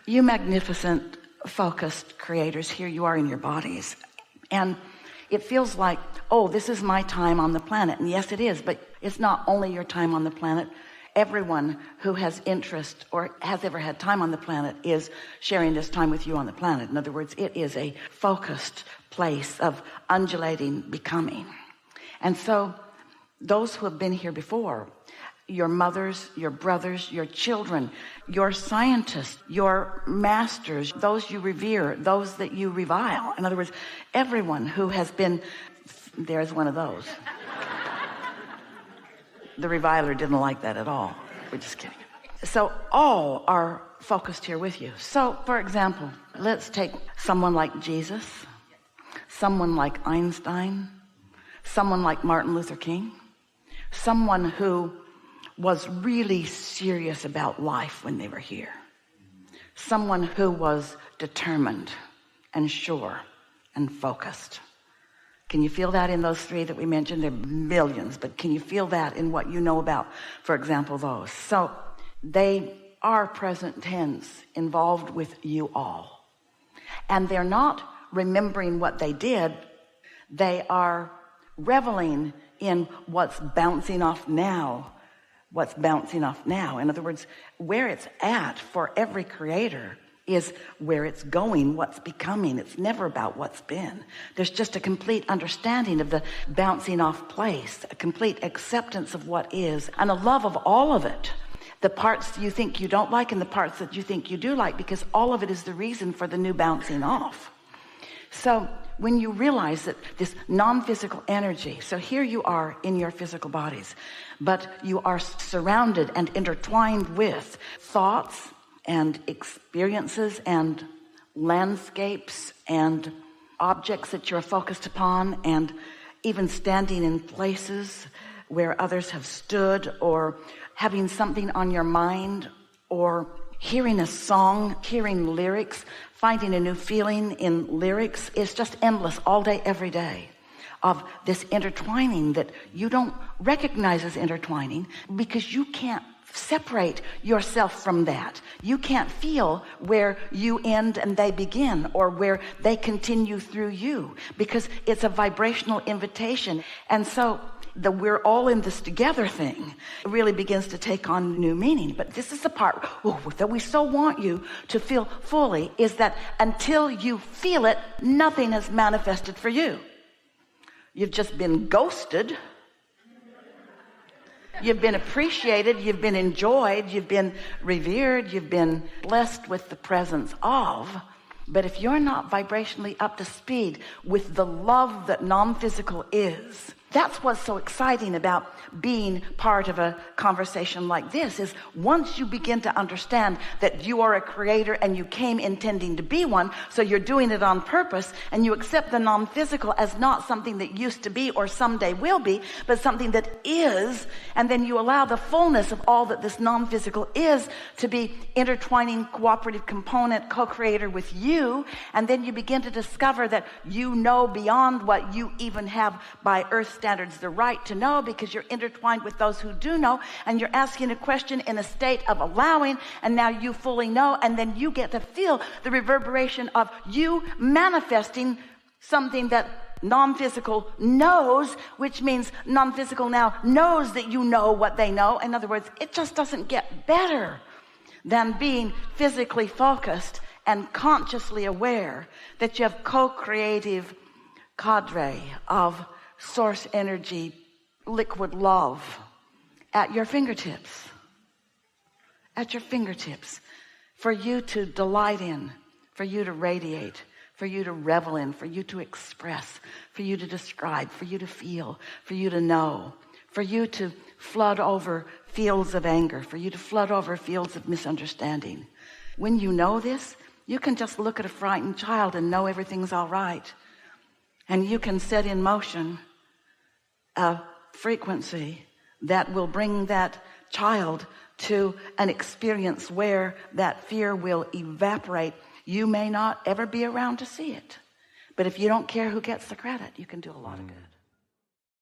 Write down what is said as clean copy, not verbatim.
You magnificent, focused creators, here you are in your bodies. And it feels like, oh, this is my time on the planet. And yes, it is, but it's not only your time on the planet. Everyone who has interest or has ever had time on the planet is sharing this time with you on the planet. In other words, it is a focused place of undulating becoming. And so those who have been here before, your mothers, your brothers, your children, your scientists, your masters, those you revere, those that you revile. In other words, everyone who has been, there's one of those. The reviler didn't like that at all. We're just kidding. So all are focused here with you. So for example, let's take someone like Jesus, someone like Einstein, someone like Martin Luther King, someone who was really serious about life when they were here, someone who was determined and sure and focused. Can you feel that in those three that we mentioned? There are millions, but can you feel that in what you know about, for example, those? So they are present tense, involved with you all. And they're not remembering what they did. They are reveling in what's bouncing off now. What's bouncing off now. In other words, where it's at for every creator is where it's going, what's becoming. It's never about what's been. There's just a complete understanding of the bouncing off place, a complete acceptance of what is, and a love of all of it. The parts you think you don't like and the parts that you think you do like, because all of it is the reason for the new bouncing off. So when you realize that this non-physical energy, so here you are in your physical bodies, but you are surrounded and intertwined with thoughts and experiences and landscapes and objects that you're focused upon, and even standing in places where others have stood, or having something on your mind, or hearing a song, hearing lyrics, finding a new feeling in lyrics. Is just endless all day, every day, of this intertwining that you don't recognize as intertwining because you can't separate yourself from that. You can't feel where you end and they begin, or where they continue through you, because it's a vibrational invitation. And so the we're all in this together thing really begins to take on new meaning. But this is the part that we so want you to feel fully, is that until you feel it, nothing has manifested for you. You've just been ghosted. You've been appreciated, you've been enjoyed, you've been revered, you've been blessed with the presence of. But if you're not vibrationally up to speed with the love that non-physical is, that's what's so exciting about being part of a conversation like this, is once you begin to understand that you are a creator and you came intending to be one, so you're doing it on purpose, and you accept the non-physical as not something that used to be or someday will be, but something that is, and then you allow the fullness of all that this non-physical is to be intertwining, cooperative component, co-creator with you, and then you begin to discover that you know beyond what you even have by earth standards the right to know, because you're intertwined with those who do know, and you're asking a question in a state of allowing, and now you fully know, and then you get to feel the reverberation of you manifesting something that non-physical knows, which means non-physical now knows that you know what they know. In other words, it just doesn't get better than being physically focused and consciously aware that you have co-creative cadre of source energy, liquid love at your fingertips, for you to delight in, for you to radiate, for you to revel in, for you to express, for you to describe, for you to feel, for you to know, for you to flood over fields of anger, for you to flood over fields of misunderstanding. When you know this, you can just look at a frightened child and know everything's all right. And you can set in motion a frequency that will bring that child to an experience where that fear will evaporate. You may not ever be around to see it, but if you don't care who gets the credit, you can do a lot of good.